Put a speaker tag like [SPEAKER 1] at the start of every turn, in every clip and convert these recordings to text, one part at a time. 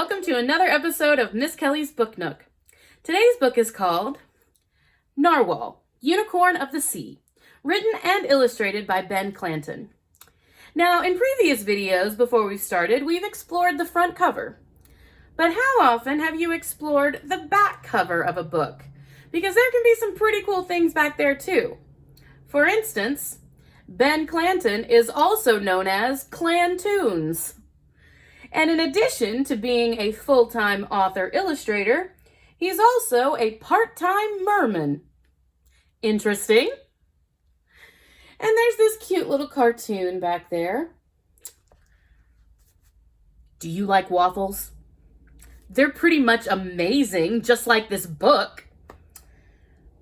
[SPEAKER 1] welcome to another episode of Miss Kelly's Book Nook. Today's book is called Narwhal, Unicorn of the Sea, written and illustrated by Ben Clanton. Now, in previous videos before we started, we've explored the front cover. But how often have you explored the back cover of a book? Because there can be some pretty cool things back there too. For instance, Ben Clanton is also known as Clantoons. And in addition to being a full-time author-illustrator, he's also a part-time merman. Interesting. And there's this cute little cartoon back there. Do you like waffles? They're pretty much amazing, just like this book.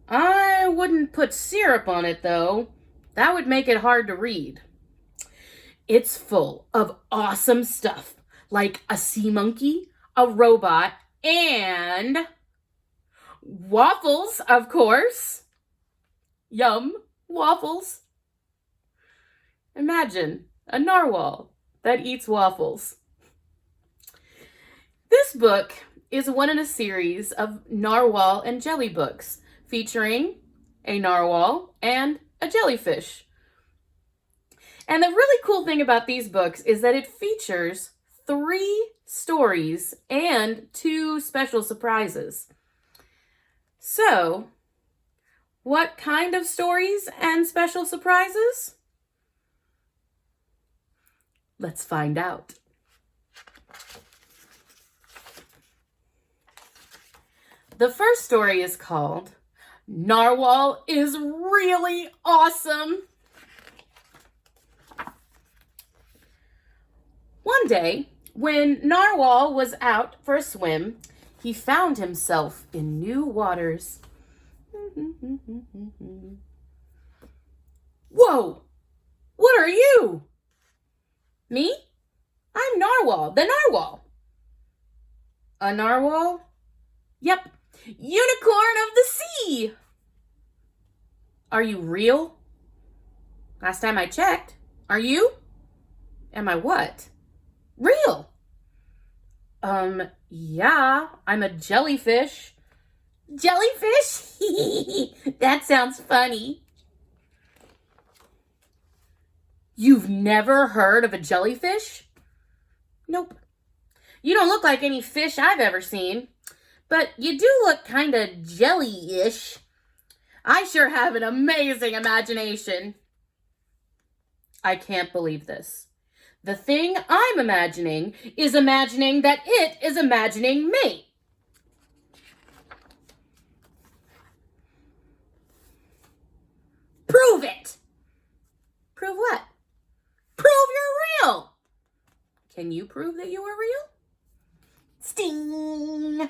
[SPEAKER 1] I wouldn't put syrup on it, though. That would make it hard to read. It's full of awesome stuff, like a sea monkey, a robot, and waffles, of course. Yum, waffles. Imagine a narwhal that eats waffles. This book is one in a series of narwhal and jelly books featuring a narwhal and a jellyfish. And the really cool thing about these books is that it features 3 stories and 2 special surprises. So, what kind of stories and special surprises? Let's find out. The first story is called Narwhal is Really Awesome. One day, when Narwhal was out for a swim, he found himself in new waters. Whoa! What are you? Me? I'm Narwhal, the narwhal. A narwhal? Yep, unicorn of the sea. Are you real? Last time I checked. Are you? Am I what? Real. Yeah, I'm a jellyfish. Jellyfish? That sounds funny. You've never heard of a jellyfish? Nope. You don't look like any fish I've ever seen, but you do look kind of jelly-ish. I sure have an amazing imagination. I can't believe this. The thing I'm imagining is imagining that it is imagining me. Prove it. Prove what? Prove you're real. Can you prove that you are real? Sting.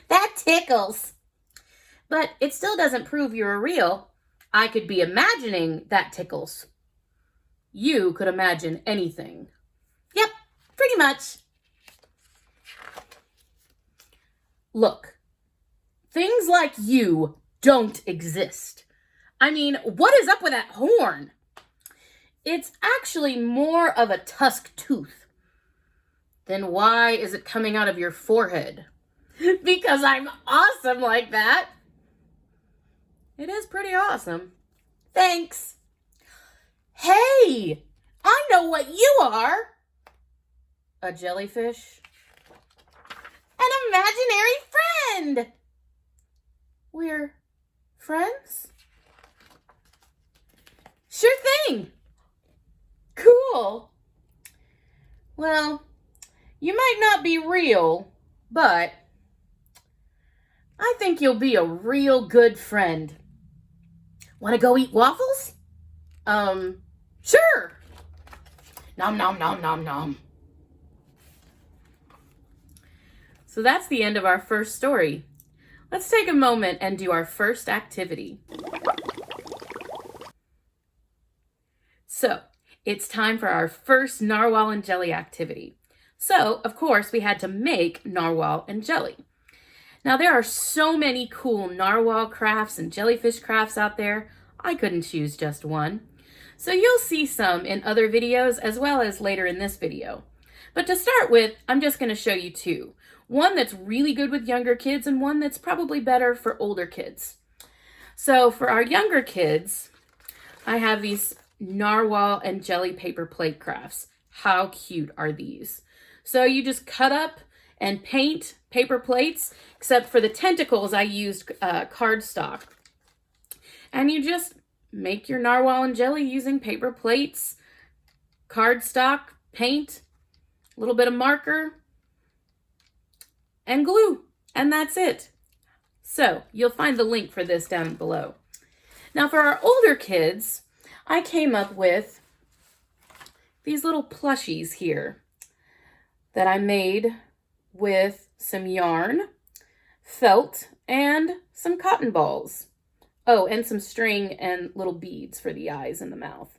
[SPEAKER 1] That tickles. But it still doesn't prove you're real. I could be imagining that tickles. You could imagine anything. Yep, pretty much. Look, things like you don't exist. I mean, what is up with that horn? It's actually more of a tusk tooth. Then why is it coming out of your forehead? Because I'm awesome like that. It is pretty awesome. Thanks. Hey, I know what you are. A jellyfish? An imaginary friend. We're friends? Sure thing. Cool. Well, you might not be real, but I think you'll be a real good friend. Want to go eat waffles? Sure. Nom, nom, nom, nom, nom. So that's the end of our first story. Let's take a moment and do our first activity. So, it's time for our first narwhal and jelly activity. So, of course, we had to make narwhal and jelly. Now, there are so many cool narwhal crafts and jellyfish crafts out there, I couldn't choose just one. So you'll see some in other videos as well as later in this video. But to start with, I'm just going to show you two. One that's really good with younger kids and one that's probably better for older kids. So for our younger kids, I have these narwhal and jelly paper plate crafts. How cute are these? So you just cut up and paint paper plates, except for the tentacles I used cardstock. And you just make your narwhal and jelly using paper plates, cardstock, paint, a little bit of marker, and glue. And that's it. So you'll find the link for this down below. Now for our older kids, I came up with these little plushies here that I made with some yarn, felt, and some cotton balls. Oh, and some string and little beads for the eyes and the mouth.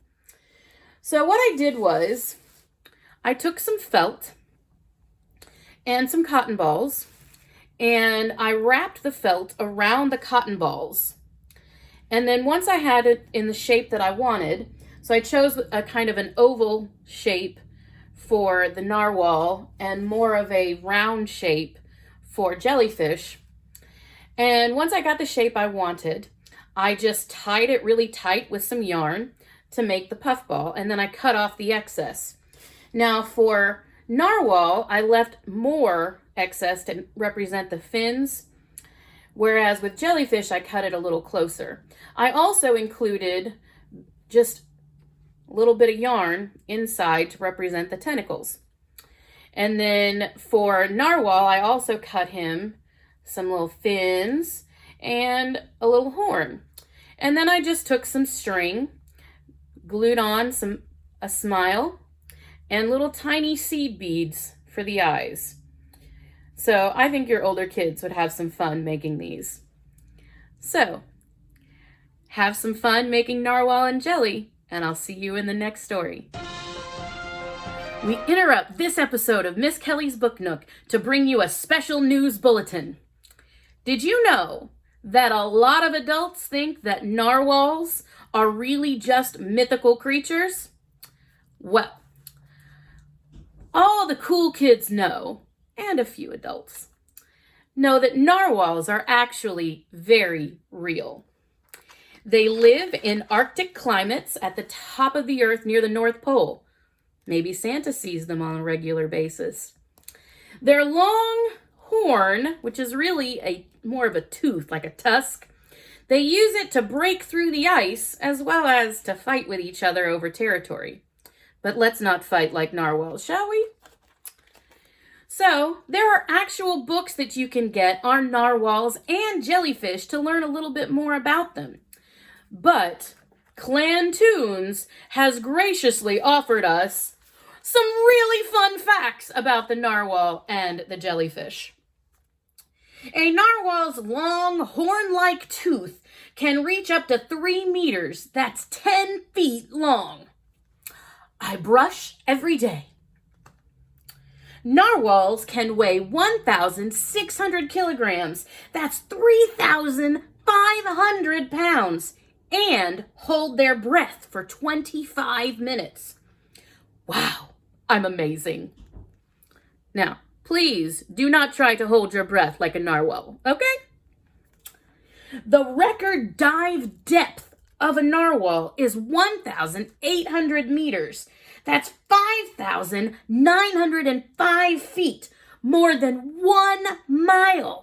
[SPEAKER 1] So what I did was I took some felt and some cotton balls and I wrapped the felt around the cotton balls. And then once I had it in the shape that I wanted, so I chose a kind of an oval shape for the narwhal and more of a round shape for jellyfish. And once I got the shape I wanted, I just tied it really tight with some yarn to make the puffball, and then I cut off the excess. Now for narwhal, I left more excess to represent the fins, whereas with jellyfish, I cut it a little closer. I also included just a little bit of yarn inside to represent the tentacles. And then for narwhal, I also cut him some little fins and a little horn. And then I just took some string, glued on a smile, and little tiny seed beads for the eyes. So I think your older kids would have some fun making these. So, have some fun making narwhal and jelly, and I'll see you in the next story. We interrupt this episode of Miss Kelly's Book Nook to bring you a special news bulletin. Did you know that a lot of adults think that narwhals are really just mythical creatures? Well, all the cool kids know, and a few adults, know that narwhals are actually very real. They live in Arctic climates at the top of the earth near the North Pole. Maybe Santa sees them on a regular basis. Their long horn, which is really more of a tooth, like a tusk, they use it to break through the ice as well as to fight with each other over territory. But let's not fight like narwhals, shall we? So, there are actual books that you can get on narwhals and jellyfish to learn a little bit more about them. But Clanton has graciously offered us some really fun facts about the narwhal and the jellyfish. A narwhal's long horn-like tooth can reach up to 3 meters. That's 10 feet long. I brush every day. Narwhals can weigh 1,600 kilograms. That's 3,500 pounds. And hold their breath for 25 minutes. Wow, I'm amazing. Now, please do not try to hold your breath like a narwhal, okay? The record dive depth of a narwhal is 1,800 meters. That's 5,905 feet, more than 1 mile.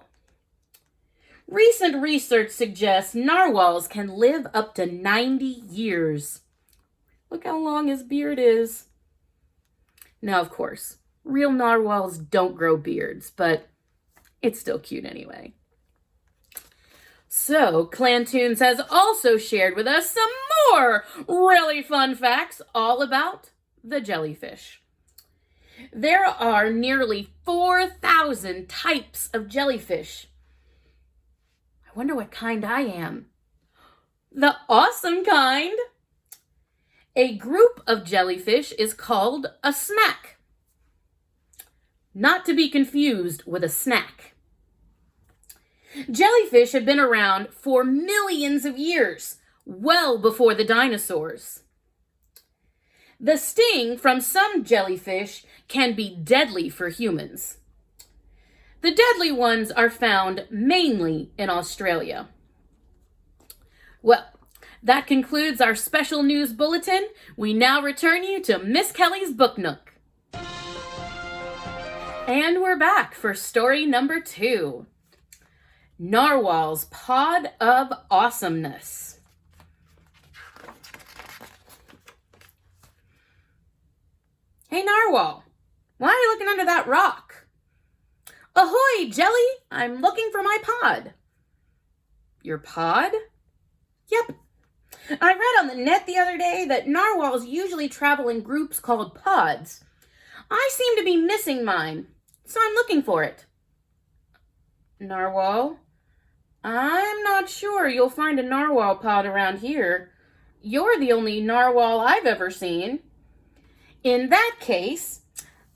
[SPEAKER 1] Recent research suggests narwhals can live up to 90 years. Look how long his beard is. Now, of course, real narwhals don't grow beards, but it's still cute anyway. So, Clanton has also shared with us some more really fun facts all about the jellyfish. There are nearly 4,000 types of jellyfish. I wonder what kind I am. The awesome kind. A group of jellyfish is called a smack. Not to be confused with a snack. Jellyfish have been around for millions of years, well before the dinosaurs. The sting from some jellyfish can be deadly for humans. The deadly ones are found mainly in Australia. Well, that concludes our special news bulletin. We now return you to Miss Kelly's Book Nook. And we're back for story number 2. Narwhal's Pod of Awesomeness. Hey, Narwhal, why are you looking under that rock? Ahoy, Jelly! I'm looking for my pod. Your pod? Yep. I read on the net the other day that narwhals usually travel in groups called pods. I seem to be missing mine, so I'm looking for it. Narwhal? I'm not sure you'll find a narwhal pod around here. You're the only narwhal I've ever seen. In that case,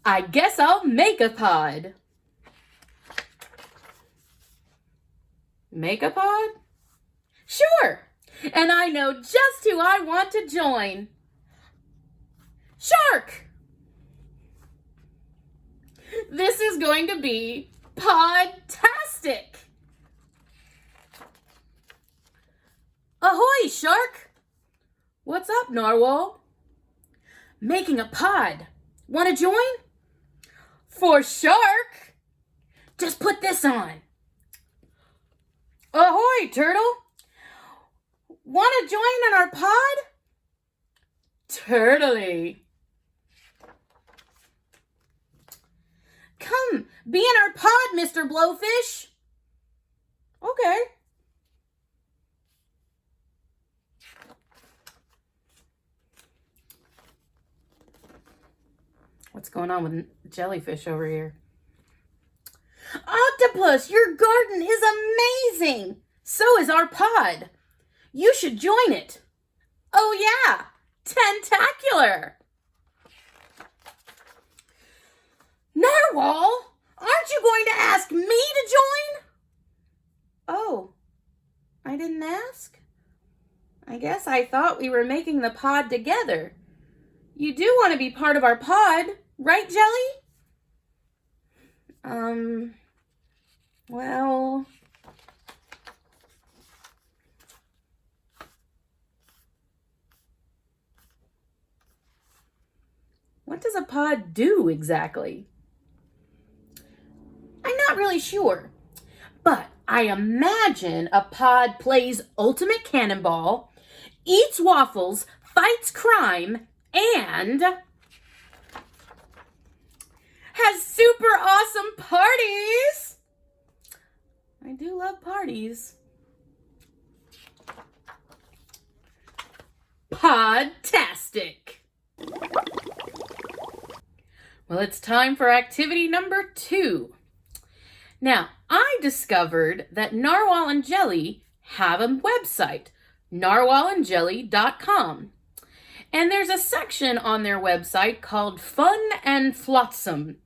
[SPEAKER 1] I guess I'll make a pod. Make a pod? Sure! And I know just who I want to join. Shark! This is going to be podtastic! Ahoy, Shark! What's up, Narwhal? Making a pod. Want to join? For Shark! Just put this on. Ahoy, Turtle! Want to join in our pod? Turtley. Come, be in our pod, Mr. Blowfish. Okay. What's going on with jellyfish over here? Octopus, your garden is amazing. So is our pod. You should join it. Oh yeah, tentacular. Narwhal, aren't you going to ask me to join? Oh, I didn't ask? I guess I thought we were making the pod together. You do want to be part of our pod, right, Jelly? Well... What does a pod do exactly? I'm not really sure, but I imagine a pod plays ultimate cannonball, eats waffles, fights crime, and has super awesome parties. I do love parties. Podtastic. Well, it's time for activity number 2. Now, I discovered that Narwhal and Jelly have a website, narwhalandjelly.com. And there's a section on their website called Fun and Flotsam.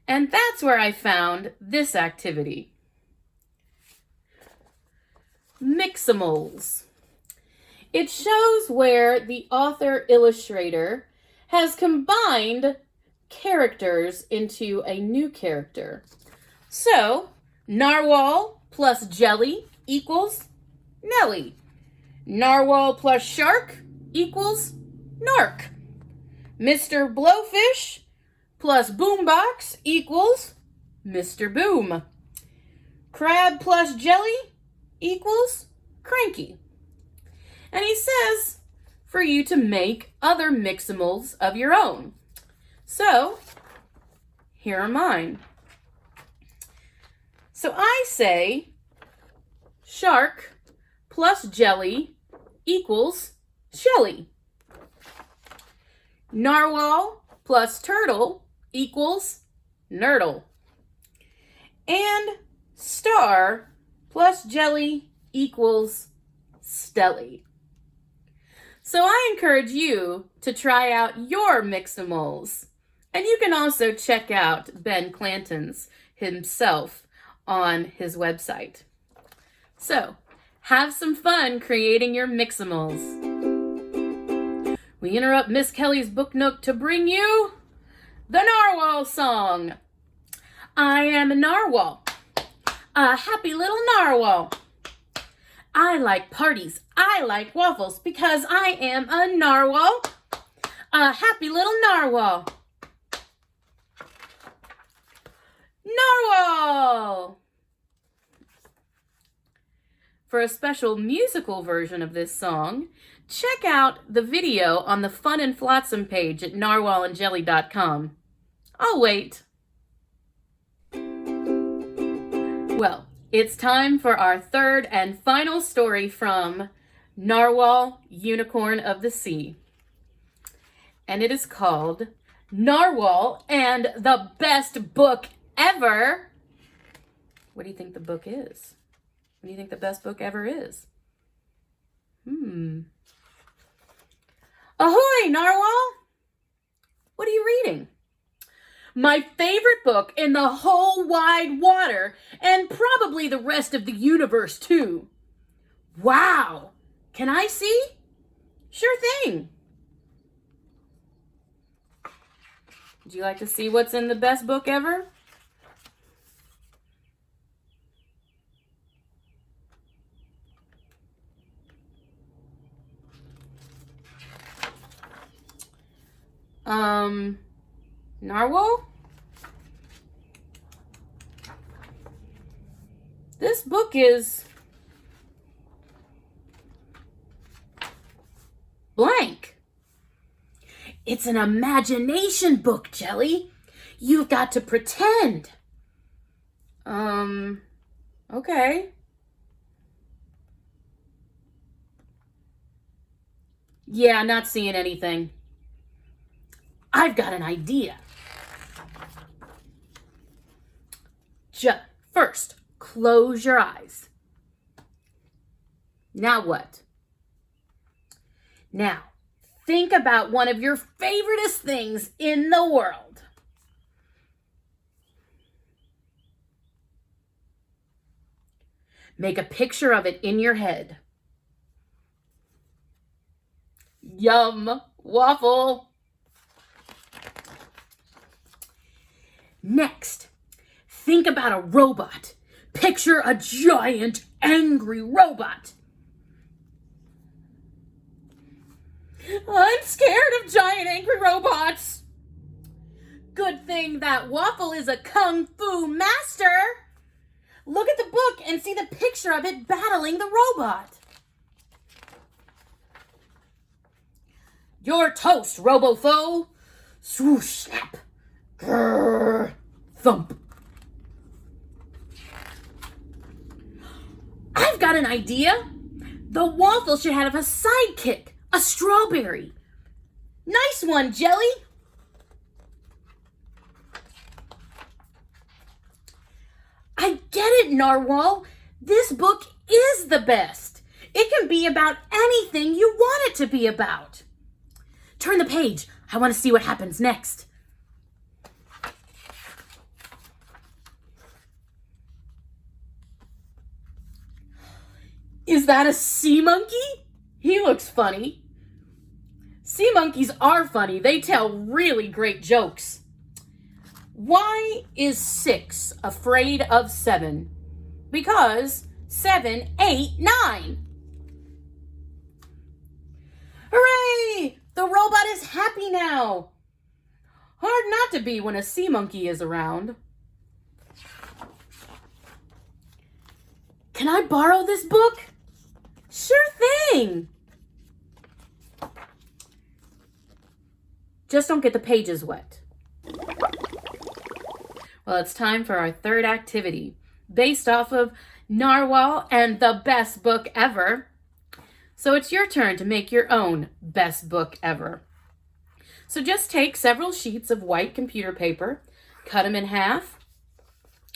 [SPEAKER 1] And that's where I found this activity. Miximals. It shows where the author-illustrator has combined characters into a new character. So, Narwhal plus Jelly equals Nelly. Narwhal plus Shark equals Narc. Mr. Blowfish plus Boombox equals Mr. Boom. Crab plus Jelly equals Cranky. And he says for you to make other miximals of your own. So, here are mine. So I say Shark plus Jelly equals Shelly. Narwhal plus Turtle equals Nurdle. And Star plus Jelly equals Stelly. So I encourage you to try out your miximals. And you can also check out Ben Clanton's himself on his website. So, have some fun creating your miximals. we interrupt Miss Kelly's Book Nook to bring you the Narwhal Song. I am a narwhal, a happy little narwhal. I like parties, I like waffles, because I am a narwhal, a happy little narwhal. Narwhal! For a special musical version of this song, check out the video on the Fun and Flotsam page at narwhalandjelly.com. I'll wait. Well, it's time for our third and final story from Narwhal, Unicorn of the Sea. And it is called Narwhal and the Best Book Ever. What do you think the book is? What do you think the best book ever is? Ahoy, Narwhal! What are you reading? My favorite book in the whole wide water, and probably the rest of the universe too. Wow! Can I see? Sure thing. Would you like to see what's in the best book ever? Narwhal? This book is blank. It's an imagination book, Jelly. You've got to pretend. Okay. Yeah, not seeing anything. I've got an idea. First, close your eyes. Now what? Now, think about one of your favoriteest things in the world. Make a picture of it in your head. Yum, waffle. Next, think about a robot. Picture a giant, angry robot. I'm scared of giant, angry robots. Good thing that Waffle is a kung fu master. Look at the book and see the picture of it battling the robot. You're toast, Robo-Foe. Swoosh, snap. Grrr, thump. I've got an idea. The waffle should have a sidekick, a strawberry. Nice one, Jelly. I get it, Narwhal. This book is the best. It can be about anything you want it to be about. Turn the page. I want to see what happens next. Is that a sea monkey? He looks funny. Sea monkeys are funny. They tell really great jokes. Why is 6 afraid of 7? Because 7, 8, 9. Hooray! The robot is happy now. Hard not to be when a sea monkey is around. Can I borrow this book? Sure thing. Just don't get the pages wet. Well, it's time for our third activity, based off of Narwhal and the Best Book Ever. So it's your turn to make your own best book ever. So just take several sheets of white computer paper, cut them in half,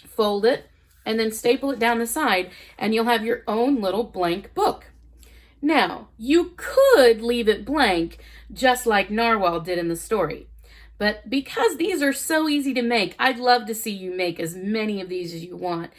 [SPEAKER 1] fold it, and then staple it down the side, and you'll have your own little blank book. Now, you could leave it blank, just like Narwhal did in the story, But because these are so easy to make, I'd love to see you make as many of these as you want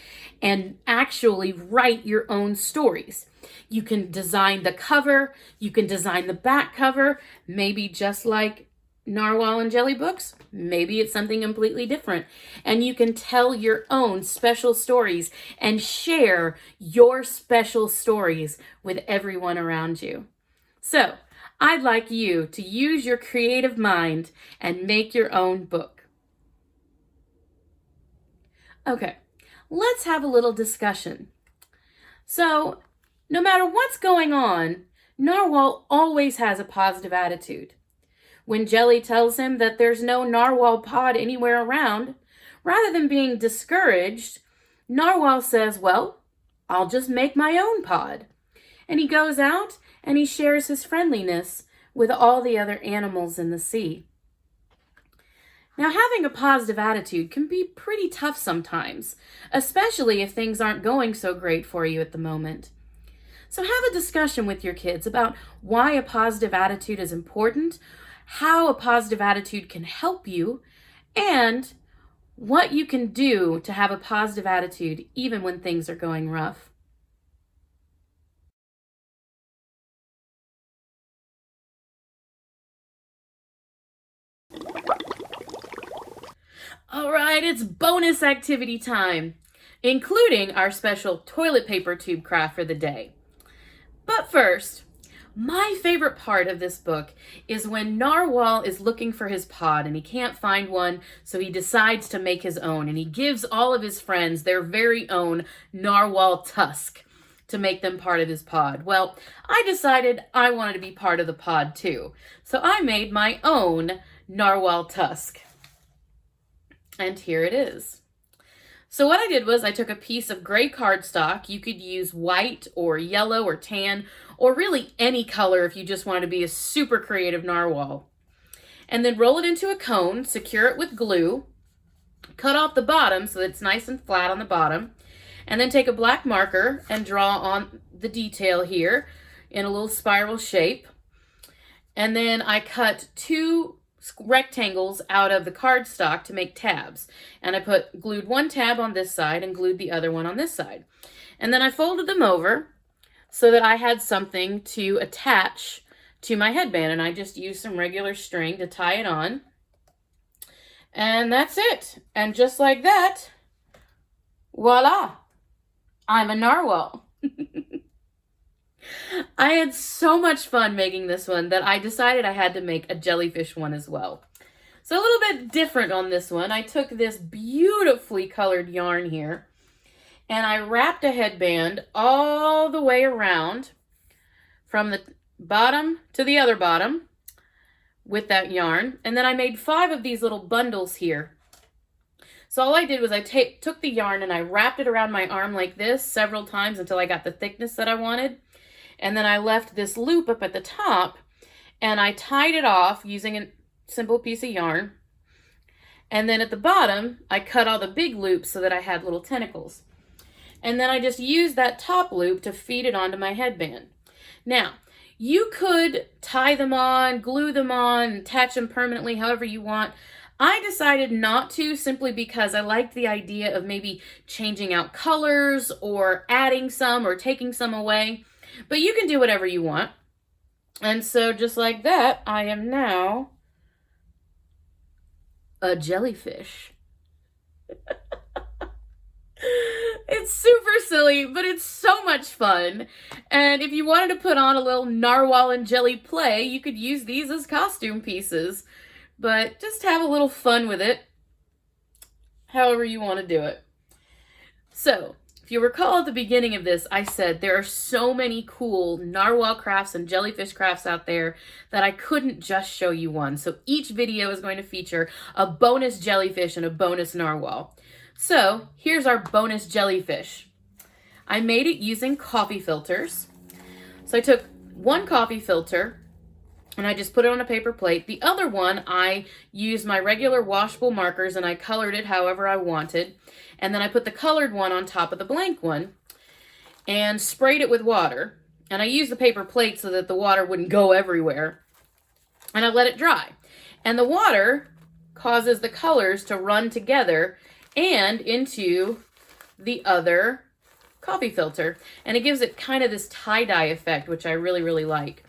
[SPEAKER 1] and actually write your own stories. You can design the cover, you can design the back cover, maybe just like Narwhal and Jelly books, maybe it's something completely different. And you can tell your own special stories and share your special stories with everyone around you. So, I'd like you to use your creative mind and make your own book. Okay, let's have a little discussion. So, no matter what's going on, Narwhal always has a positive attitude. When Jelly tells him that there's no Narwhal Pod anywhere around, rather than being discouraged, Narwhal says, well, I'll just make my own pod. And he goes out and he shares his friendliness with all the other animals in the sea. Now, having a positive attitude can be pretty tough sometimes, especially if things aren't going so great for you at the moment. So have a discussion with your kids about why a positive attitude is important, how a positive attitude can help you, and what you can do to have a positive attitude even when things are going rough. All right, it's bonus activity time, including our special toilet paper tube craft for the day. But first, my favorite part of this book is when Narwhal is looking for his pod and he can't find one, so he decides to make his own, and he gives all of his friends their very own Narwhal tusk to make them part of his pod. Well, I decided I wanted to be part of the pod too, so I made my own Narwhal tusk. And here it is. So what I did was I took a piece of gray cardstock. You could use white or yellow or tan or really any color if you just wanted to be a super creative narwhal. And then roll it into a cone, secure it with glue, cut off the bottom so that it's nice and flat on the bottom, and then take a black marker and draw on the detail here in a little spiral shape. And then I cut 2 rectangles out of the cardstock to make tabs, and I glued one tab on this side and glued the other one on this side, and then I folded them over so that I had something to attach to my headband, and I just used some regular string to tie it on, and that's it. And just like that, voila, I'm a narwhal. I had so much fun making this one that I decided I had to make a jellyfish one as well. So a little bit different on this one. I took this beautifully colored yarn here and I wrapped a headband all the way around from the bottom to the other bottom with that yarn. And then I made 5 of these little bundles here. So all I did was I took the yarn and I wrapped it around my arm like this several times until I got the thickness that I wanted. And then I left this loop up at the top and I tied it off using a simple piece of yarn. And then at the bottom, I cut all the big loops so that I had little tentacles. And then I just used that top loop to feed it onto my headband. Now, you could tie them on, glue them on, attach them permanently however you want. I decided not to simply because I liked the idea of maybe changing out colors or adding some or taking some away. But you can do whatever you want. And so just like that, I am now a jellyfish. It's super silly, but it's so much fun. And if you wanted to put on a little narwhal and jelly play, you could use these as costume pieces. But just have a little fun with it, however you want to do it. So, if you recall at the beginning of this, I said there are so many cool narwhal crafts and jellyfish crafts out there that I couldn't just show you one. So each video is going to feature a bonus jellyfish and a bonus narwhal. So here's our bonus jellyfish. I made it using coffee filters. So I took one coffee filter and I just put it on a paper plate. The other one, I used my regular washable markers and I colored it however I wanted. And then I put the colored one on top of the blank one and sprayed it with water. And I used the paper plate so that the water wouldn't go everywhere. And I let it dry. And the water causes the colors to run together and into the other coffee filter. And it gives it kind of this tie-dye effect, which I really, really like.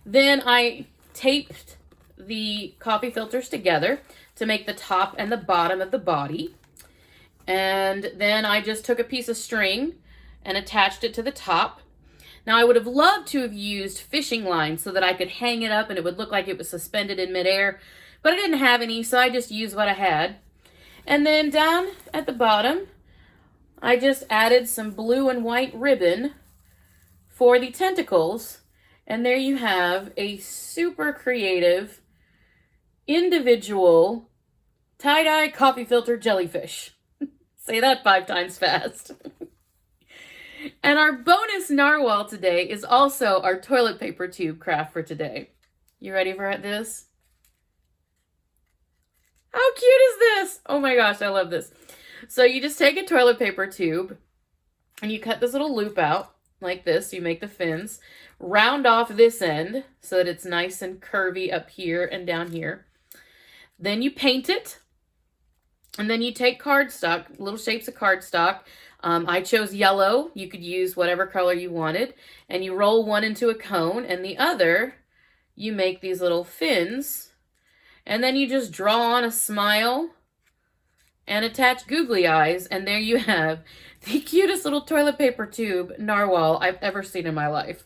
[SPEAKER 1] Then I taped the coffee filters together to make the top and the bottom of the body. And then I just took a piece of string and attached it to the top. Now I would have loved to have used fishing lines so that I could hang it up and it would look like it was suspended in midair, but I didn't have any, so I just used what I had. And then down at the bottom, I just added some blue and white ribbon for the tentacles. And there you have a super creative, individual tie-dye coffee filter jellyfish. Say that 5 times fast. And our bonus narwhal today is also our toilet paper tube craft for today. You ready for this? How cute is this? Oh my gosh, I love this. So you just take a toilet paper tube and you cut this little loop out like this. You make the fins, round off this end so that it's nice and curvy up here and down here. Then you paint it. And then you take cardstock, little shapes of cardstock. I chose yellow. You could use whatever color you wanted. And you roll one into a cone, and the other, you make these little fins. And then you just draw on a smile and attach googly eyes. And there you have the cutest little toilet paper tube narwhal I've ever seen in my life.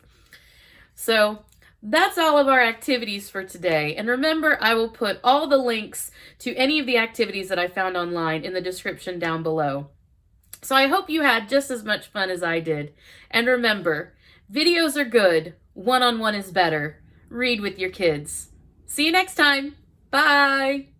[SPEAKER 1] So that's all of our activities for today. And remember, I will put all the links to any of the activities that I found online in the description down below. So I hope you had just as much fun as I did. And remember, videos are good. One-on-one is better. Read with your kids. See you next time. Bye.